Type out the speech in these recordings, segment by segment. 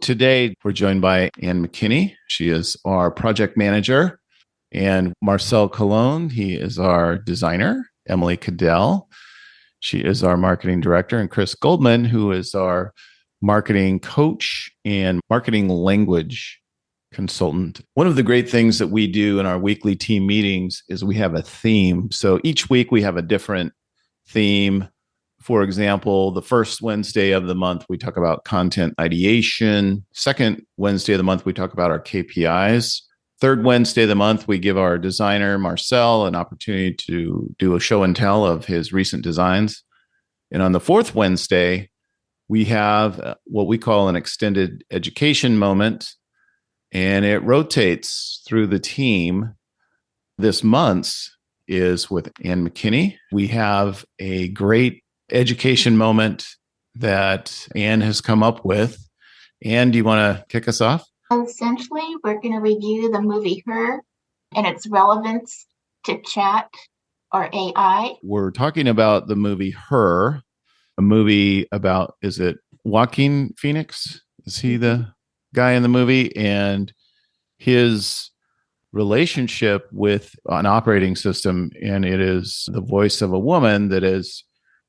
Today, we're joined by Ann McKinney. She is our project manager, and Marcel Colon. He is our designer. Emily Cadell. She is our marketing director, and Chris Goldman, who is our marketing coach and marketing language consultant. One of the great things that we do in our weekly team meetings is we have a theme. So each week we have a different theme. For example, the first Wednesday of the month, we talk about content ideation. Second Wednesday of the month, we talk about our KPIs. Third Wednesday of the month, we give our designer, Marcel, an opportunity to do a show and tell of his recent designs. And on the fourth Wednesday, we have what we call an extended education moment, and it rotates through the team. This month's is with Ann McKinney. We have a great education moment that Ann has come up with. Ann, do you want to kick us off? Essentially, we're going to review the movie Her and its relevance to chat or AI. We're talking about the movie Her, a movie about, is it Joaquin Phoenix? Is he the guy in the movie? And his relationship with an operating system, and it is the voice of a woman that is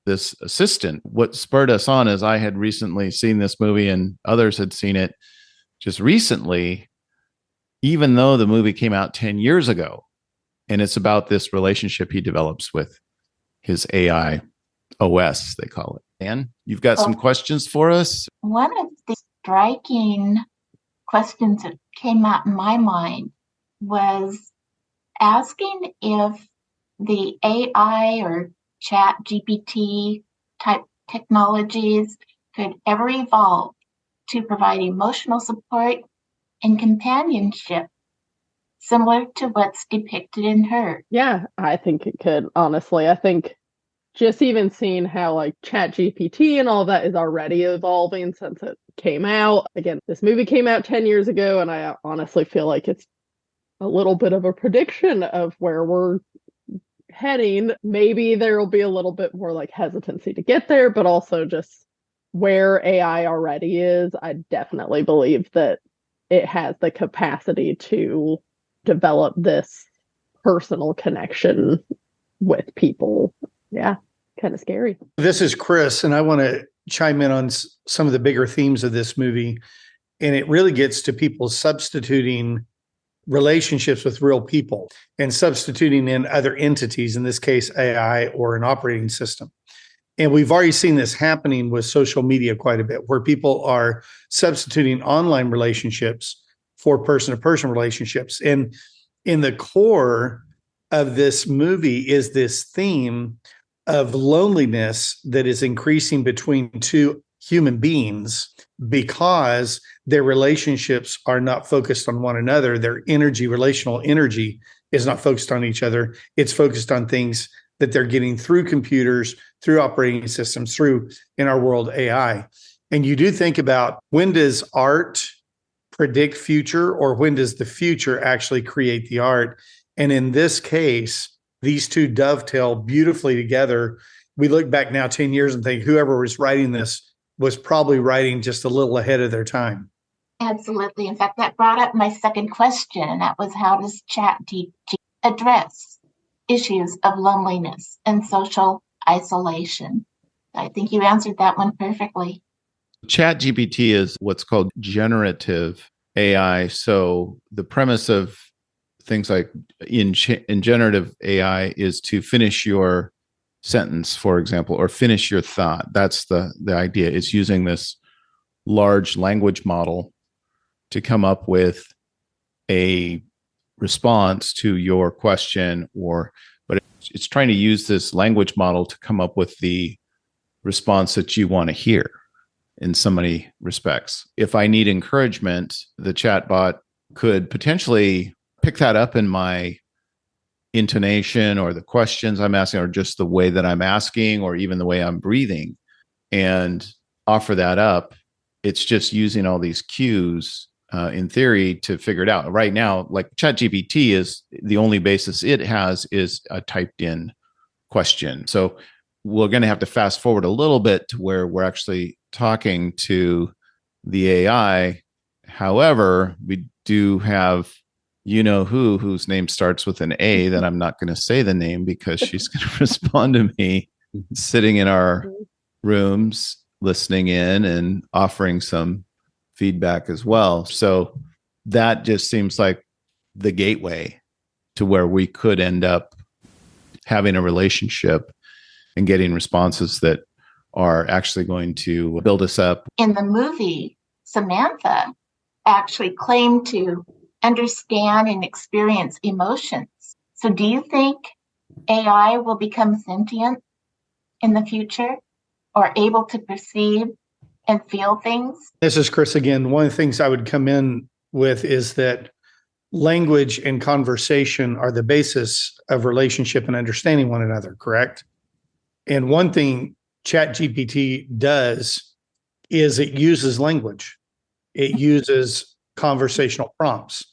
this assistant. What spurred us on is I had recently seen this movie and others had seen it just recently, even though the movie came out 10 years ago. And it's about this relationship he develops with his AI OS, they call it. Ann, you've got some questions for us? One of the striking questions that came out in my mind was asking if the AI or chat GPT type technologies could ever evolve to provide emotional support and companionship similar to what's depicted in Her. Yeah, I think it could, honestly. I think just even seeing how like chat GPT and all that is already evolving since it came out. Again, this movie came out 10 years ago, and I honestly feel like it's a little bit of a prediction of where we're heading. Maybe there will be a little bit more like hesitancy to get there, but also just where AI already is, I definitely believe that it has the capacity to develop this personal connection with people. Yeah, kind of scary. This is Chris, and I want to chime in on some of the bigger themes of this movie. And it really gets to people substituting relationships with real people and substituting in other entities, in this case, AI or an operating system. And we've already seen this happening with social media quite a bit, where people are substituting online relationships for person-to-person relationships. And in the core of this movie is this theme of loneliness that is increasing between two human beings because their relationships are not focused on one another. Their energy, relational energy, is not focused on each other. It's focused on things that they're getting through computers, through operating systems, through, in our world, AI. And you do think about, when does art predict future, or when does the future actually create the art? And in this case, these two dovetail beautifully together. We look back now 10 years and think whoever was writing this was probably writing just a little ahead of their time. Absolutely. In fact, that brought up my second question, and that was, how does ChatGPT address issues of loneliness and social isolation? I think you answered that one perfectly. ChatGPT is what's called generative AI. So the premise of things like in generative AI is to finish your sentence, for example, or finish your thought. That's the idea. It's using this large language model to come up with a response to your question, but it's trying to use this language model to come up with the response that you want to hear in so many respects. If I need encouragement, the chatbot could potentially pick that up in my intonation or the questions I'm asking, or just the way that I'm asking, or even the way I'm breathing, and offer that up. It's just using all these cues in theory to figure it out. Right now, like ChatGPT is the only basis it has is a typed in question. So we're going to have to fast forward a little bit to where we're actually talking to the AI However, we do have whose name starts with an A that I'm not going to say the name because she's going to respond to me sitting in our rooms, listening in and offering some feedback as well. So that just seems like the gateway to where we could end up having a relationship and getting responses that are actually going to build us up. In the movie, Samantha actually claimed to understand and experience emotions. So do you think AI will become sentient in the future or able to perceive and feel things? This is Chris again. One of the things I would come in with is that language and conversation are the basis of relationship and understanding one another, correct? And one thing ChatGPT does is it uses language. It uses conversational prompts.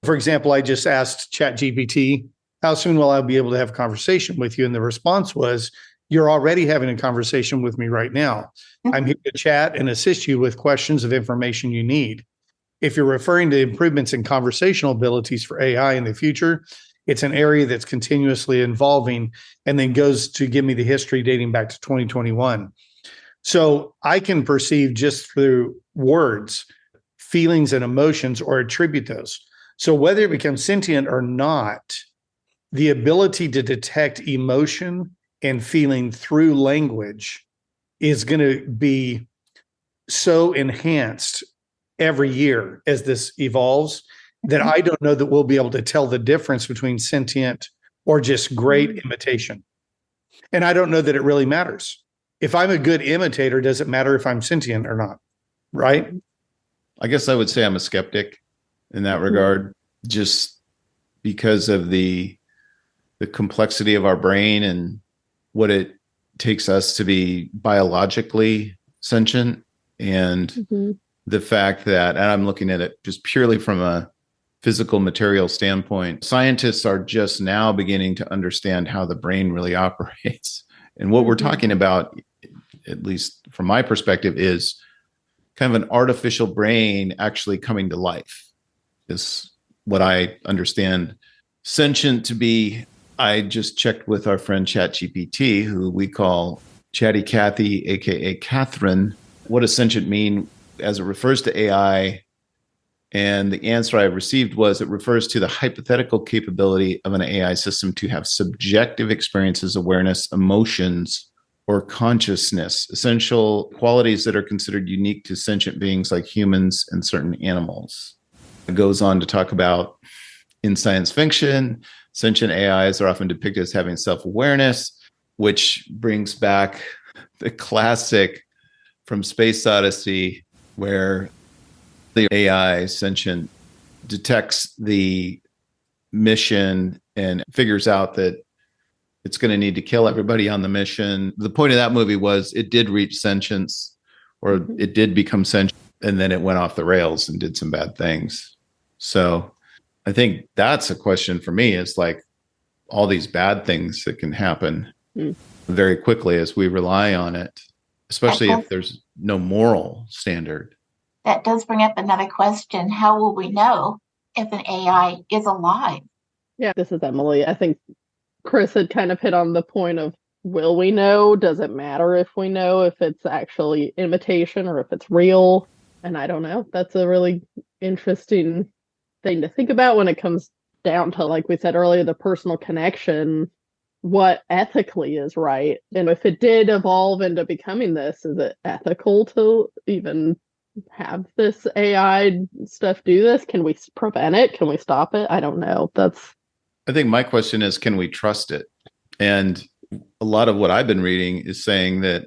For example, I just asked ChatGPT, how soon will I be able to have a conversation with you? And the response was, you're already having a conversation with me right now. I'm here to chat and assist you with questions of information you need. If you're referring to improvements in conversational abilities for AI in the future, it's an area that's continuously evolving and then goes to give me the history dating back to 2021. So I can perceive just through words, feelings and emotions or attribute those. So whether it becomes sentient or not, the ability to detect emotion and feeling through language is going to be so enhanced every year as this evolves that I don't know that we'll be able to tell the difference between sentient or just great imitation. And I don't know that it really matters. If I'm a good imitator, does it matter if I'm sentient or not? Right? I guess I would say I'm a skeptic in that regard, just because of the complexity of our brain and what it takes us to be biologically sentient, and the fact that, and I'm looking at it just purely from a physical material standpoint, scientists are just now beginning to understand how the brain really operates. And what we're talking about, at least from my perspective, is kind of an artificial brain actually coming to life, is what I understand sentient to be. I just checked with our friend ChatGPT, who we call Chatty Cathy, aka Catherine. What does sentient mean as it refers to AI? And the answer I received was it refers to the hypothetical capability of an AI system to have subjective experiences, awareness, emotions, or consciousness, essential qualities that are considered unique to sentient beings like humans and certain animals. It goes on to talk about, in science fiction, sentient AIs are often depicted as having self-awareness, which brings back the classic from Space Odyssey, where the AI sentient detects the mission and figures out that it's going to need to kill everybody on the mission. The point of that movie was it did reach sentience, or it did become sentient, and then it went off the rails and did some bad things. So I think that's a question for me, is like all these bad things that can happen very quickly as we rely on it, especially if there's no moral standard. That does bring up another question. How will we know if an AI is alive? Yeah, this is Emily. I think Chris had kind of hit on the point of, will we know? Does it matter if we know if it's actually imitation or if it's real? And I don't know. That's a really interesting thing to think about when it comes down to, like we said earlier, the personal connection, what ethically is right. And if it did evolve into becoming this, is it ethical to even have this AI stuff do this? Can we prevent it? Can we stop it? I don't know. I think my question is, can we trust it? And a lot of what I've been reading is saying that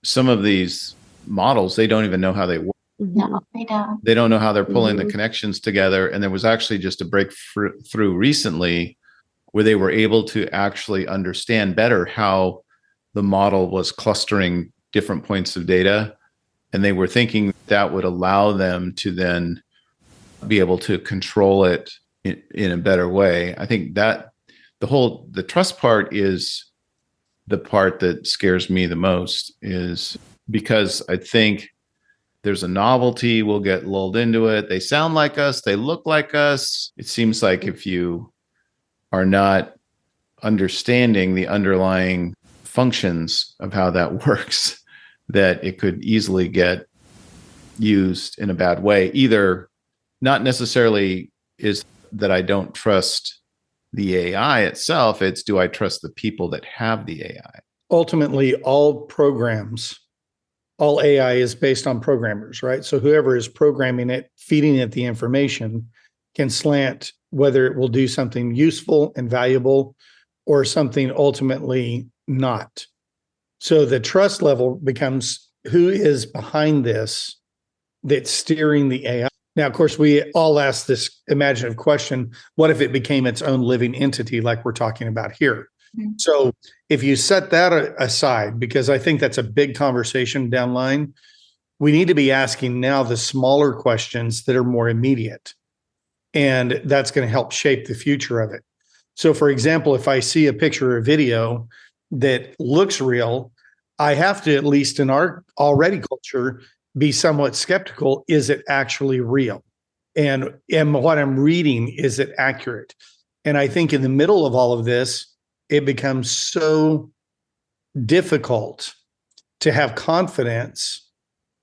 some of these models, they don't even know how they work. No, they don't. They don't know how they're pulling the connections together. And there was actually just a breakthrough recently where they were able to actually understand better how the model was clustering different points of data. And they were thinking that would allow them to then be able to control it in a better way. I think that the trust part is the part that scares me the most, is because I think there's a novelty, we'll get lulled into it. They sound like us, they look like us. It seems like if you are not understanding the underlying functions of how that works, that it could easily get used in a bad way. Either not necessarily is that I don't trust the AI itself, it's do I trust the people that have the AI? Ultimately, all AI is based on programmers, right? So whoever is programming it, feeding it the information, can slant whether it will do something useful and valuable or something ultimately not. So the trust level becomes who is behind this that's steering the AI. Now, of course, we all ask this imaginative question, what if it became its own living entity like we're talking about here? Mm-hmm. So if you set that aside, because I think that's a big conversation down the line, we need to be asking now the smaller questions that are more immediate. And that's going to help shape the future of it. So, for example, if I see a picture or video that looks real, I have to, at least in our already culture, be somewhat skeptical. Is it actually real? And what I'm reading, is it accurate? And I think in the middle of all of this, it becomes so difficult to have confidence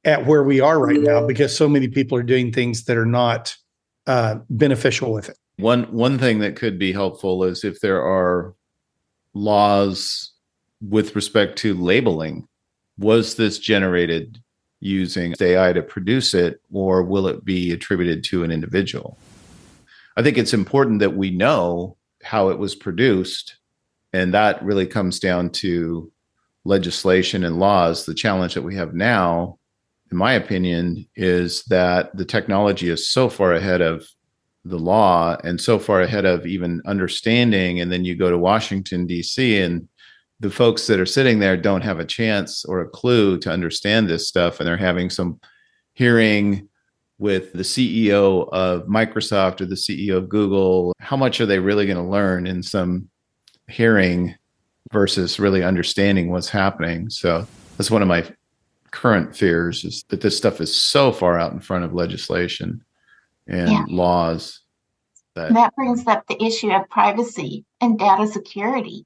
at where we are right now because so many people are doing things that are not beneficial with it. One thing that could be helpful is if there are laws with respect to labeling. Was this generated using AI to produce it, or will it be attributed to an individual? I think it's important that we know how it was produced, and that really comes down to legislation and laws. The challenge that we have now, in my opinion, is that the technology is so far ahead of the law and so far ahead of even understanding. And then you go to Washington, D.C., and the folks that are sitting there don't have a chance or a clue to understand this stuff. And they're having some hearing with the CEO of Microsoft or the CEO of Google. How much are they really going to learn in some hearing versus really understanding what's happening? So that's one of my current fears, is that this stuff is so far out in front of legislation and laws. That brings up the issue of privacy and data security.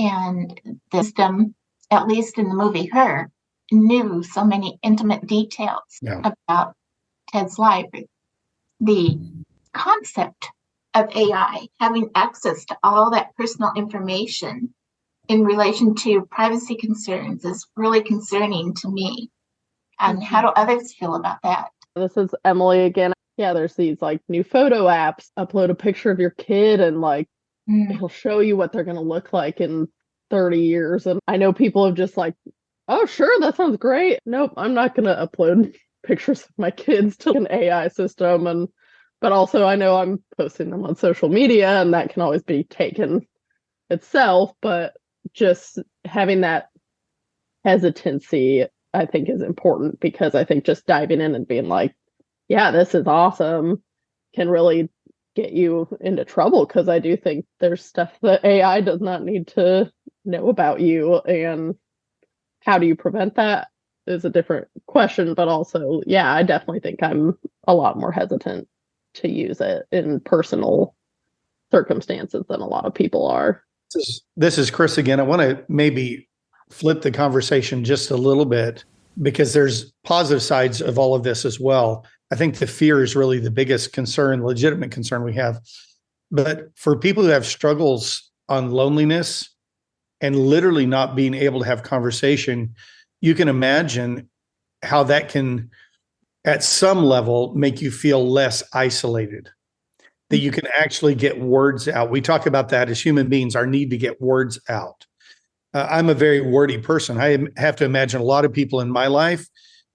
And the system, at least in the movie Her, knew so many intimate details about Ted's life. The concept of AI having access to all that personal information in relation to privacy concerns is really concerning to me. And how do others feel about that? This is Emily again. Yeah, there's these like new photo apps. Upload a picture of your kid and like it'll show you what they're going to look like in 30 years. And I know people have just like, oh, sure, that sounds great. Nope, I'm not going to upload pictures of my kids to an AI system. But also I know I'm posting them on social media and that can always be taken itself. But just having that hesitancy, I think, is important, because I think just diving in and being like, yeah, this is awesome, can really get you into trouble, because I do think there's stuff that AI does not need to know about you, and how do you prevent that is a different question. But also, yeah, I definitely think I'm a lot more hesitant to use it in personal circumstances than a lot of people are. This is Chris again. I want to maybe flip the conversation just a little bit, because there's positive sides of all of this as well. I think the fear is really the biggest concern, legitimate concern we have. But for people who have struggles on loneliness and literally not being able to have conversation, you can imagine how that can, at some level, make you feel less isolated, that you can actually get words out. We talk about that as human beings, our need to get words out. I'm a very wordy person. I have to imagine a lot of people in my life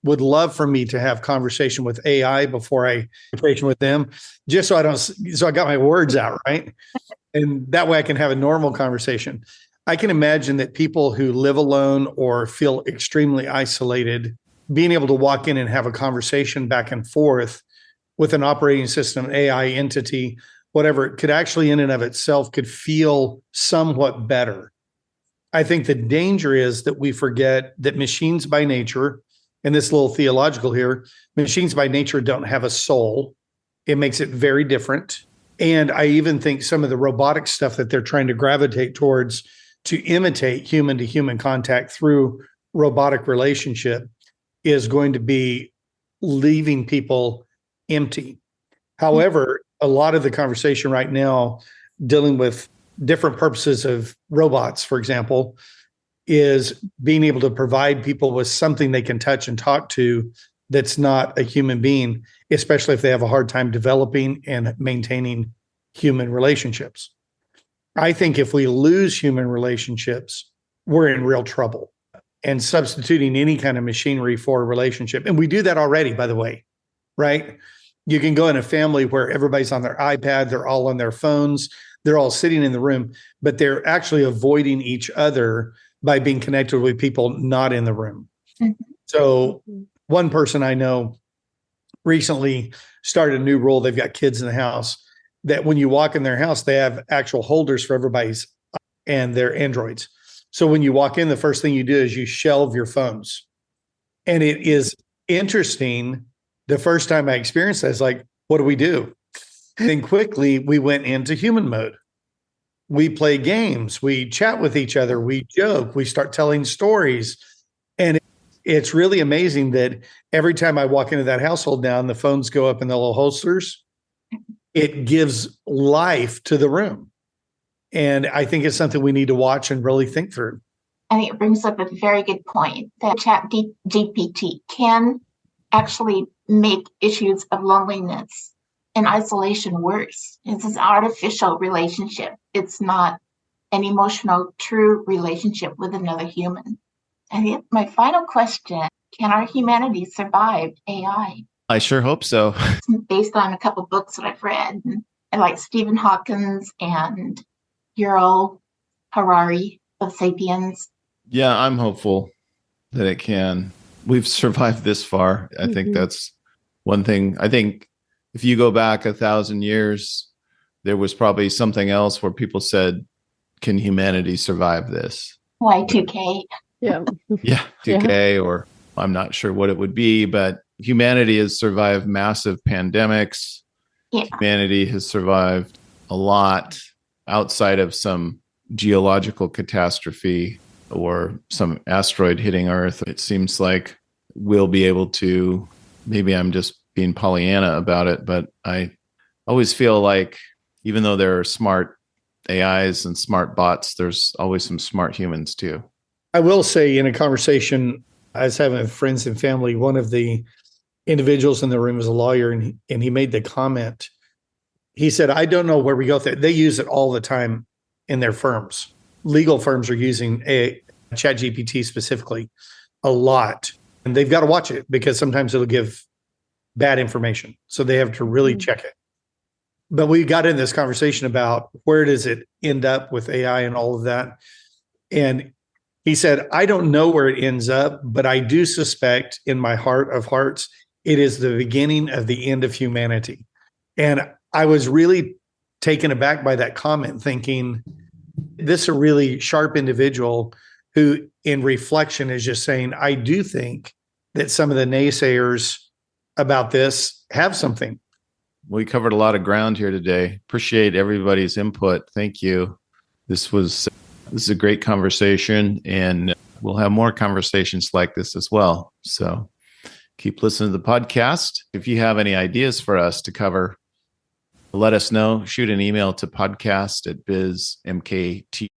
would love for me to have conversation with AI before I conversation with them, just so I got my words out, right? And that way I can have a normal conversation. I can imagine that people who live alone or feel extremely isolated, being able to walk in and have a conversation back and forth with an operating system, AI entity, whatever, it could actually in and of itself could feel somewhat better. I think the danger is that we forget that machines by nature, and this little theological here, machines by nature don't have a soul. It makes it very different. And I even think some of the robotic stuff that they're trying to gravitate towards to imitate human to human contact through robotic relationship is going to be leaving people empty. However, a lot of the conversation right now dealing with different purposes of robots, for example, is being able to provide people with something they can touch and talk to that's not a human being, especially if they have a hard time developing and maintaining human relationships. I think if we lose human relationships, we're in real trouble. And substituting any kind of machinery for a relationship, and we do that already, by the way, right? You can go in a family where everybody's on their iPad, they're all on their phones, they're all sitting in the room, but they're actually avoiding each other by being connected with people not in the room. So one person I know recently started a new rule. They've got kids in the house that when you walk in their house, they have actual holders for everybody's and their Androids. So when you walk in, the first thing you do is you shelve your phones. And it is interesting. The first time I experienced that, I was like, what do we do? And then quickly we went into human mode. We play games, we chat with each other, we joke, we start telling stories. And it's really amazing that every time I walk into that household now and the phones go up in the little holsters, it gives life to the room. And I think it's something we need to watch and really think through. I think it brings up a very good point that ChatGPT can actually make issues of loneliness and isolation worse. It's an artificial relationship. It's not an emotional, true relationship with another human. And my final question, can our humanity survive AI? I sure hope so. It's based on a couple books that I've read, and like Stephen Hawkins and Yuval Harari of Sapiens. Yeah, I'm hopeful that it can. We've survived this far. I think that's one thing. I think if you go back 1,000 years, there was probably something else where people said, can humanity survive this? Y2K. Yeah. Yeah, 2K, or I'm not sure what it would be, but humanity has survived massive pandemics. Yeah. Humanity has survived a lot outside of some geological catastrophe or some asteroid hitting Earth. It seems like we'll be able to, maybe I'm just being Pollyanna about it, but I always feel like even though there are smart AIs and smart bots, there's always some smart humans too. I will say, in a conversation I was having with friends and family, one of the individuals in the room was a lawyer, and he made the comment. He said, I don't know where we go with it. They use it all the time in their firms. Legal firms are using ChatGPT specifically a lot. And they've got to watch it because sometimes it'll give bad information. So they have to really check it. But we got in this conversation about where does it end up with AI and all of that. And he said, I don't know where it ends up, but I do suspect in my heart of hearts, it is the beginning of the end of humanity. And I was really taken aback by that comment, thinking this is a really sharp individual who in reflection is just saying, I do think that some of the naysayers about this have something. We covered a lot of ground here today. Appreciate everybody's input. Thank you. This is a great conversation, and we'll have more conversations like this as well. So keep listening to the podcast. If you have any ideas for us to cover, let us know. Shoot an email to podcast@bizmkt